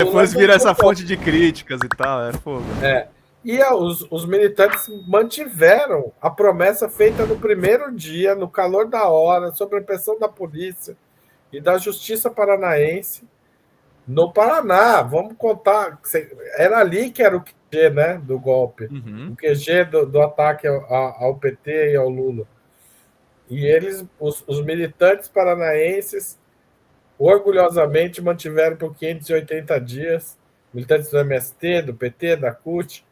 Depois vira essa fonte de críticas e tal, é fogo. E os militantes mantiveram a promessa feita no primeiro dia, no calor da hora, sob a pressão da polícia e da justiça paranaense, no Paraná. Vamos contar, era ali que era o QG, né, do golpe, o QG do ataque ao PT e ao Lula. E eles, os militantes paranaenses, orgulhosamente mantiveram por 580 dias, militantes do MST, do PT, da CUT,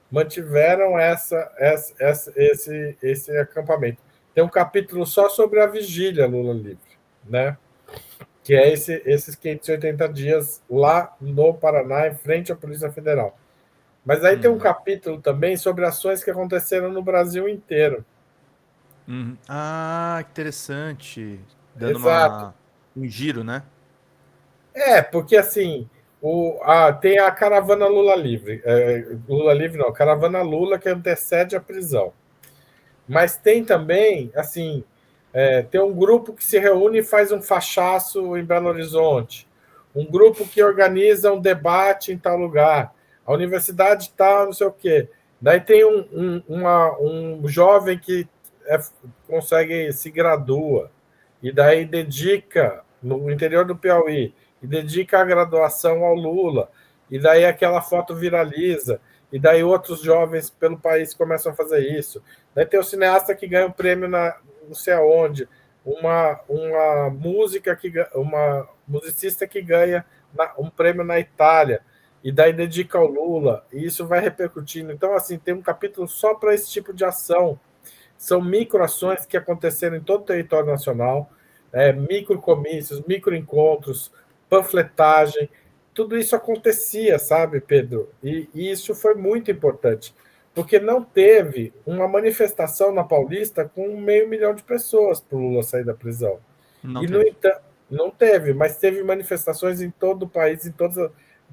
mantiveram esse acampamento. Tem um capítulo só sobre a vigília Lula livre, né? Que é esses 580 dias lá no Paraná, em frente à Polícia Federal. Mas aí tem um capítulo também sobre ações que aconteceram no Brasil inteiro. Ah, que interessante. Dando Exato. um giro, né? Porque assim, tem a caravana Lula Livre. Lula Livre não, caravana Lula que antecede a prisão. Mas tem também, assim, tem um grupo que se reúne e faz um fachaço em Belo Horizonte. Um grupo que organiza um debate em tal lugar. A universidade tal, não sei o quê. Daí tem um jovem que consegue se gradua. E daí dedica, no interior do Piauí, e dedica a graduação ao Lula. E daí aquela foto viraliza. E daí outros jovens pelo país começam a fazer isso. Daí tem o cineasta que ganha o prêmio não sei aonde, uma musicista que ganha um prêmio na Itália, e daí dedica ao Lula, e isso vai repercutindo. Então, assim, tem um capítulo só para esse tipo de ação. São microações que aconteceram em todo o território nacional, microcomícios, microencontros, panfletagem, tudo isso acontecia, sabe, Pedro? E isso foi muito importante, porque não teve uma manifestação na Paulista com 500 mil de pessoas para o Lula sair da prisão. Não E, no teve. entanto, não teve, mas teve manifestações em todo o país,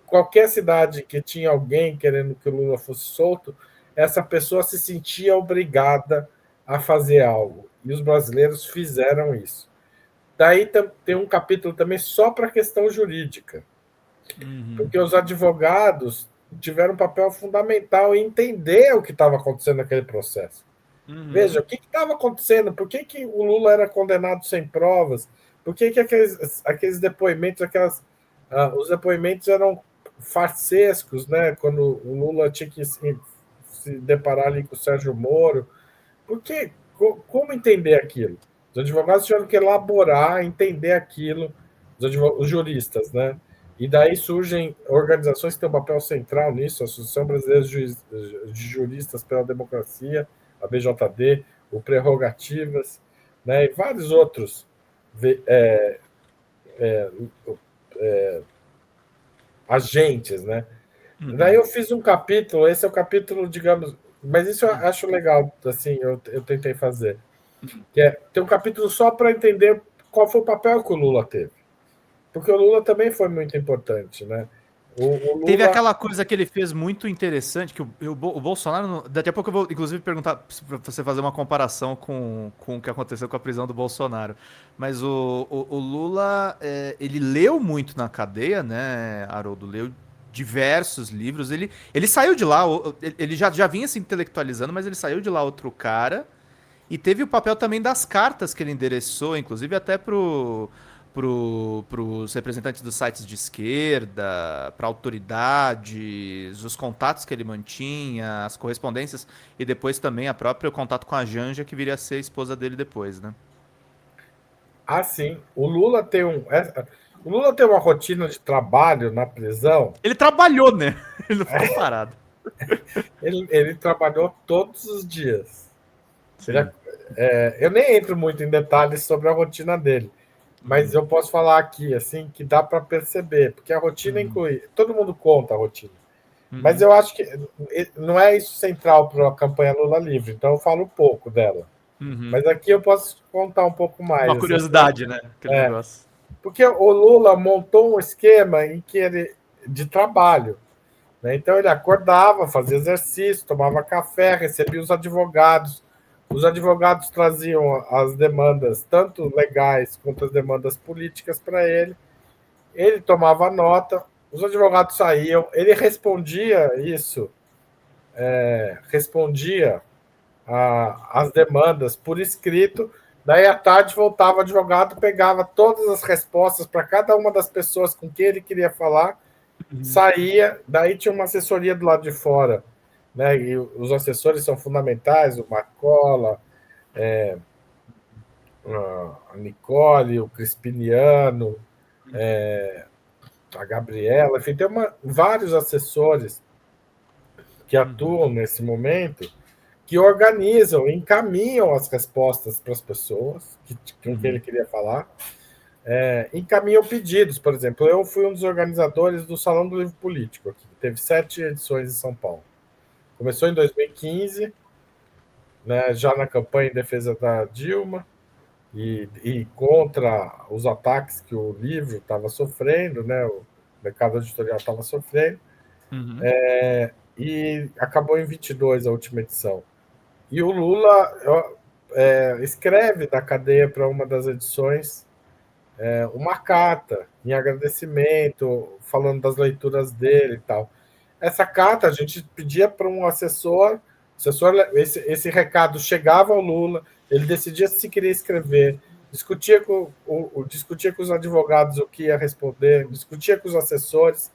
qualquer cidade que tinha alguém querendo que o Lula fosse solto, essa pessoa se sentia obrigada a fazer algo. E os brasileiros fizeram isso. Daí tem um capítulo também só para a questão jurídica, porque os advogados tiveram um papel fundamental em entender o que estava acontecendo naquele processo. Veja, o que estava acontecendo? Por que o Lula era condenado sem provas? Por que aqueles depoimentos, os depoimentos eram farsescos, né? Quando o Lula tinha que se deparar ali com o Sérgio Moro. Como entender aquilo? Os advogados tiveram que elaborar, entender aquilo, os juristas, né? E daí surgem organizações que têm um papel central nisso, a Associação Brasileira de Juristas pela Democracia, a BJD, o Prerrogativas, né? E vários outros agentes, né? Daí eu fiz um capítulo, esse é o capítulo, digamos, mas isso eu acho legal, assim, eu tentei fazer. Tem um capítulo só para entender qual foi o papel que o Lula teve. Porque o Lula também foi muito importante, né? O Lula... Teve aquela coisa que ele fez muito interessante, que o Bolsonaro... Daqui a pouco eu vou, inclusive, perguntar para você fazer uma comparação com o que aconteceu com a prisão do Bolsonaro. Mas o Lula, ele leu muito na cadeia, né, Haroldo? Leu diversos livros. Ele saiu de lá, ele já vinha se intelectualizando, mas ele saiu de lá outro cara. E teve o papel também das cartas que ele endereçou, inclusive até pros representantes dos sites de esquerda, para autoridades, os contatos que ele mantinha, as correspondências e depois também o próprio contato com a Janja, que viria a ser a esposa dele depois, né? Ah, sim. O Lula tem uma rotina de trabalho na prisão. Ele trabalhou, né? Ele não ficou parado. Ele trabalhou todos os dias. Sim. Eu nem entro muito em detalhes sobre a rotina dele, mas eu posso falar aqui assim que dá para perceber, porque a rotina inclui. Todo mundo conta a rotina. Mas eu acho que não é isso central para a campanha Lula Livre, então eu falo pouco dela. Mas aqui eu posso contar um pouco mais. Uma curiosidade, né? Aquele negócio. Porque o Lula montou um esquema em que de trabalho. Né? Então ele acordava, fazia exercício, tomava café, recebia os advogados. Os advogados traziam as demandas, tanto legais quanto as demandas políticas, para ele. Ele tomava nota, os advogados saíam, ele respondia isso, respondia as demandas por escrito, daí à tarde voltava o advogado, pegava todas as respostas para cada uma das pessoas com quem ele queria falar, saía, daí tinha uma assessoria do lado de fora, né? E os assessores são fundamentais, o Marcola, a Nicole, o Crispiniano, a Gabriela, enfim, tem vários assessores que atuam nesse momento, que organizam, encaminham as respostas para as pessoas com quem ele queria falar, encaminham pedidos. Por exemplo, eu fui um dos organizadores do Salão do Livro Político, aqui, que teve 7 edições em São Paulo. Começou em 2015, né, já na campanha em defesa da Dilma e contra os ataques que o livro estava sofrendo, né, o mercado editorial estava sofrendo, e acabou em 22 a última edição. E o Lula escreve da cadeia para uma das edições uma carta em agradecimento, falando das leituras dele e tal. Essa carta a gente pedia para um assessor esse recado chegava ao Lula, ele decidia se queria escrever, discutia com os advogados o que ia responder, discutia com os assessores.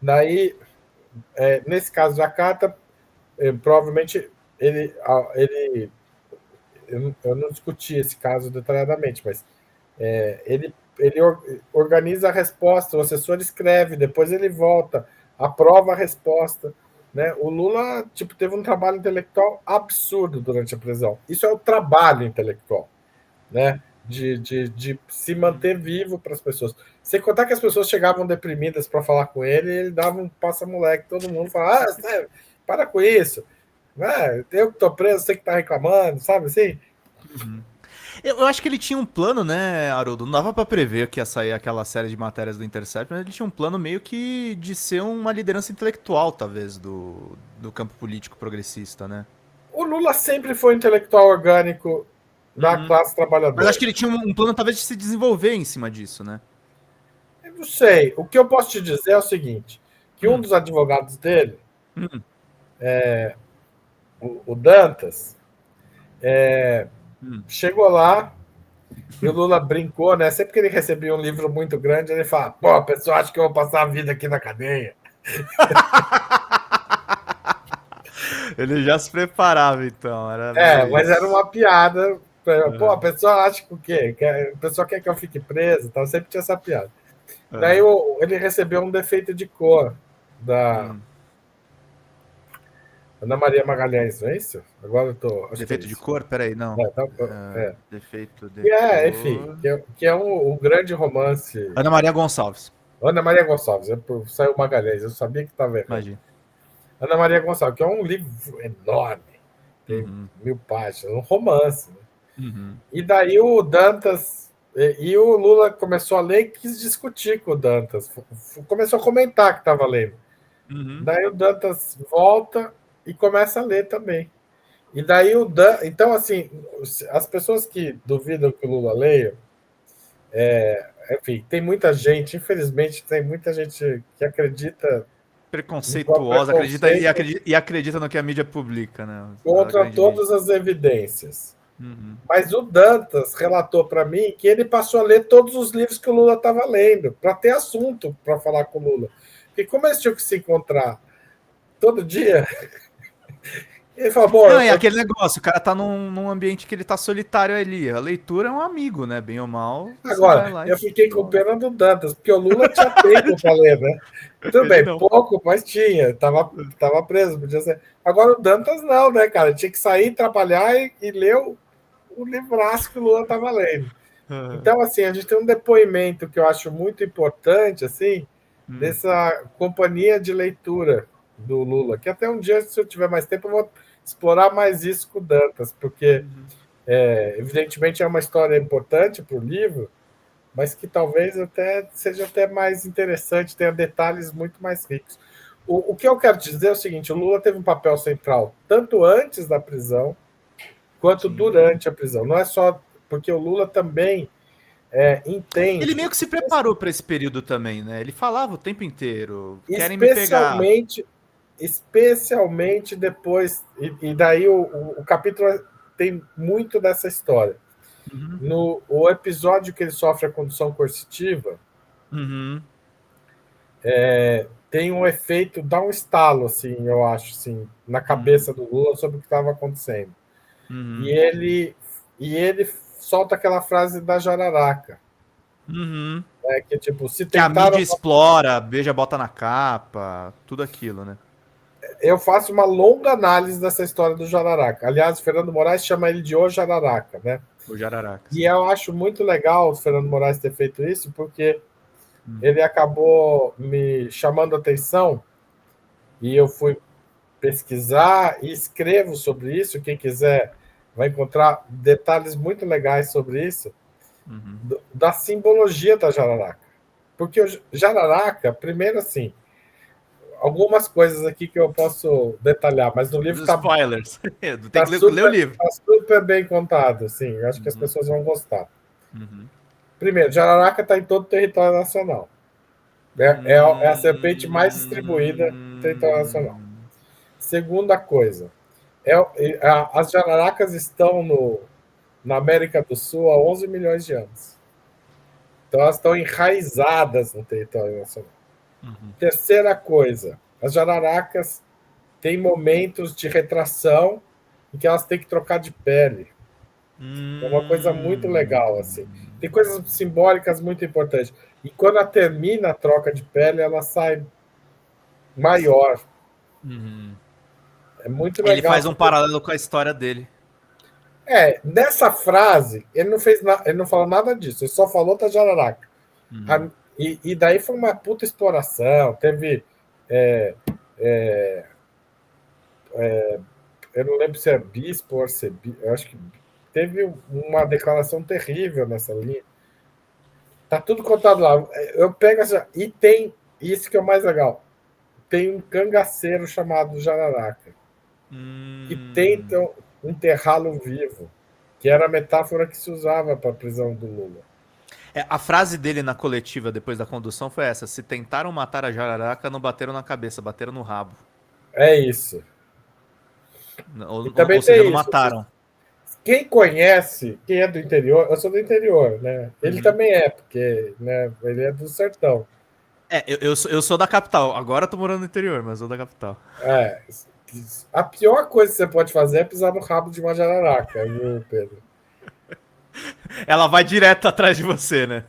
Daí, nesse caso da carta, provavelmente eu não discuti esse caso detalhadamente, mas ele organiza a resposta, o assessor escreve, depois ele volta, aprova a resposta. Né? O Lula teve um trabalho intelectual absurdo durante a prisão. Isso é o trabalho intelectual, né? De se manter vivo para as pessoas. Sem contar que as pessoas chegavam deprimidas para falar com ele, e ele dava um passa-moleque, todo mundo falava, sério, para com isso. Eu que estou preso, você que está reclamando, sabe assim? Eu acho que ele tinha um plano, né, Haroldo? Não dava pra prever que ia sair aquela série de matérias do Intercept, mas ele tinha um plano meio que de ser uma liderança intelectual, talvez, do campo político progressista, né? O Lula sempre foi intelectual orgânico da classe trabalhadora. Mas acho que ele tinha um plano, talvez, de se desenvolver em cima disso, né? Eu não sei. O que eu posso te dizer é o seguinte, que um dos advogados dele, o Dantas, chegou lá e o Lula brincou, né? Sempre que ele recebia um livro muito grande, ele fala, pô, a pessoa acha que eu vou passar a vida aqui na cadeia. Ele já se preparava, então. Mas era uma piada. Pô, a pessoa acha que o quê? A pessoa quer que eu fique preso, então sempre tinha essa piada. Daí ele recebeu um defeito de cor da Ana Maria Magalhães, não é isso? Agora eu tô. Defeito de cor? Peraí, não. Defeito de cor. Enfim, que é um grande romance. Ana Maria Gonçalves. Ana Maria Gonçalves, saiu Magalhães, eu sabia que estava errado. Imagina. Ana Maria Gonçalves, que é um livro enorme, tem 1000 páginas, um romance. Né? E daí o Dantas e o Lula começou a ler e quis discutir com o Dantas, começou a comentar que estava lendo. Daí o Dantas volta e começa a ler também. E daí então, assim, as pessoas que duvidam que o Lula leia, enfim, tem muita gente, infelizmente, tem muita gente que acredita preconceituosa, acredita no que a mídia publica, né? Contra todas as evidências. Mas o Dantas relatou para mim que ele passou a ler todos os livros que o Lula estava lendo, para ter assunto para falar com o Lula. Porque como eles tinham que se encontrar todo dia, ele falou, bom... Não, é aquele negócio, o cara tá num ambiente que ele tá solitário ali. A leitura é um amigo, né? Bem ou mal. Agora, eu fiquei com pena do Dantas, porque o Lula tinha tempo para ler, né? Tudo bem, pouco, mas tinha. Tava preso, podia ser. Agora o Dantas não, né, cara? Tinha que sair, trabalhar e ler o livraço que o Lula estava lendo. Então, assim, a gente tem um depoimento que eu acho muito importante, assim, dessa companhia de leitura do Lula, que até um dia, se eu tiver mais tempo, eu vou explorar mais isso com o Dantas, porque, evidentemente, é uma história importante para o livro, mas que talvez seja até mais interessante, tenha detalhes muito mais ricos. O que eu quero dizer é o seguinte, o Lula teve um papel central, tanto antes da prisão, quanto durante a prisão. Não é só porque o Lula também entende. Ele meio que se preparou para esse período também, né? Ele falava o tempo inteiro, querem me pegar. Especialmente depois, e daí o capítulo tem muito dessa história. No o episódio que ele sofre a condução coercitiva, tem um efeito, dá um estalo, assim, eu acho, assim, na cabeça do Lula sobre o que estava acontecendo. E ele solta aquela frase da jararaca. Que tipo, se que a tentaram... mídia explora, beija, bota na capa, tudo aquilo, né? Eu faço uma longa análise dessa história do jararaca. Aliás, o Fernando Moraes chama ele de O Jararaca, né? O jararaca. E eu acho muito legal o Fernando Moraes ter feito isso, porque ele acabou me chamando a atenção e eu fui pesquisar e escrevo sobre isso. Quem quiser vai encontrar detalhes muito legais sobre isso, da simbologia da jararaca. Porque o jararaca, primeiro assim, algumas coisas aqui que eu posso detalhar, mas no livro spoilers. Tem que ler o livro. Está super bem contado, assim. Eu acho que as pessoas vão gostar. Primeiro, jararaca está em todo o território nacional. É a serpente mais distribuída no território nacional. Segunda coisa, as jararacas estão na América do Sul há 11 milhões de anos. Então, elas estão enraizadas no território nacional. Terceira coisa, as jararacas têm momentos de retração em que elas têm que trocar de pele. É uma coisa muito legal, assim. Tem coisas simbólicas muito importantes. E quando ela termina a troca de pele, ela sai maior. É muito legal. Ele faz um paralelo com a história dele. Nessa frase, ele não falou nada disso, ele só falou da jararaca. E daí foi uma puta exploração. Teve. Eu não lembro se é bispo ou arcebispo. Eu acho que teve uma declaração terrível nessa linha. Tá tudo contado lá. Eu pego essa. E tem. Isso que é o mais legal. Tem um cangaceiro chamado Jararaca. Que tentam enterrá-lo vivo. Que era a metáfora que se usava para a prisão do Lula. A frase dele na coletiva depois da condução foi essa: se tentaram matar a jararaca, não bateram na cabeça, bateram no rabo. É isso. Ou seja, não mataram. Quem conhece, quem é do interior, eu sou do interior, né? Ele também é, porque né, ele é do sertão. Eu sou da capital. Agora eu tô morando no interior, mas sou da capital. A pior coisa que você pode fazer é pisar no rabo de uma jararaca, viu, Pedro? Ela vai direto atrás de você, né?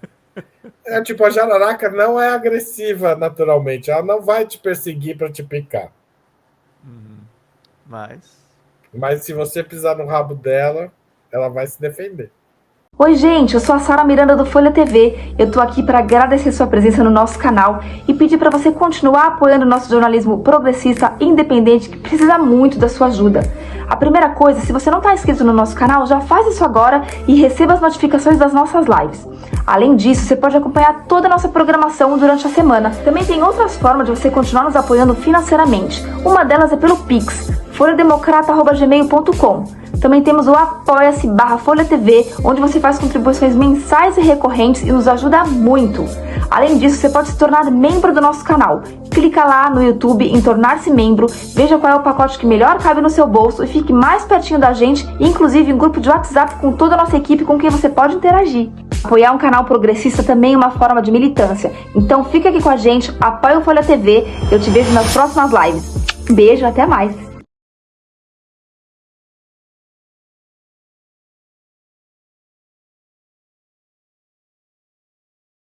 Tipo, a jararaca não é agressiva naturalmente. Ela não vai te perseguir para te picar. Mas se você pisar no rabo dela, ela vai se defender. Oi gente, eu sou a Sara Miranda do Folha TV. Eu tô aqui para agradecer sua presença no nosso canal e pedir para você continuar apoiando o nosso jornalismo progressista independente, que precisa muito da sua ajuda. A primeira coisa, se você não está inscrito no nosso canal, já faz isso agora e receba as notificações das nossas lives. Além disso, você pode acompanhar toda a nossa programação durante a semana. Também tem outras formas de você continuar nos apoiando financeiramente. Uma delas é pelo Pix, folhademocrata@gmail.com. Também temos o apoia-se/Folha TV, onde você faz contribuições mensais e recorrentes e nos ajuda muito. Além disso, você pode se tornar membro do nosso canal. Clica lá no YouTube em tornar-se membro, veja qual é o pacote que melhor cabe no seu bolso e fique mais pertinho da gente, inclusive em grupo de WhatsApp com toda a nossa equipe com quem você pode interagir. Apoiar um canal progressista também é uma forma de militância. Então fica aqui com a gente, apoia o Folha TV, eu te vejo nas próximas lives. Beijo, até mais!